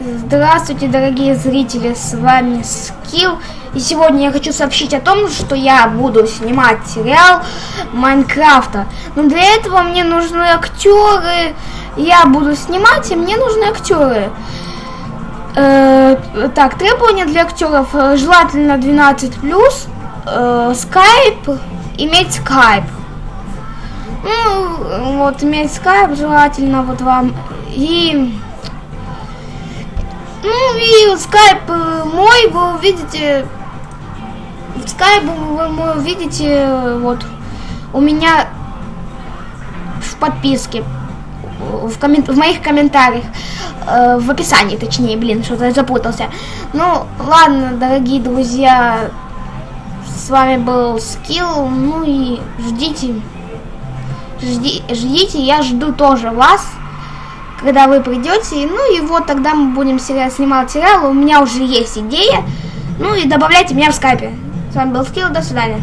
Здравствуйте, дорогие зрители, с вами Скилл. И сегодня я хочу сообщить о том, что я буду снимать сериал Майнкрафта. Но для этого мне нужны актеры. Я буду снимать, и мне нужны актеры. Так, требования для актеров: желательно 12+, скайп, иметь скайп. Ну, вот, иметь скайп желательно вот вам. И скайп мой вы увидите. Скайп вы увидите вот у меня в подписке, в моих комментариях, в описании, точнее, что-то я запутался. Ну, ладно, дорогие друзья, с вами был Скилл, ну и ждите, я жду тоже вас, когда вы придете, ну и вот тогда мы будем снимать сериал, у меня уже есть идея, ну и добавляйте меня в скайпе. С вами был Скилл, до свидания.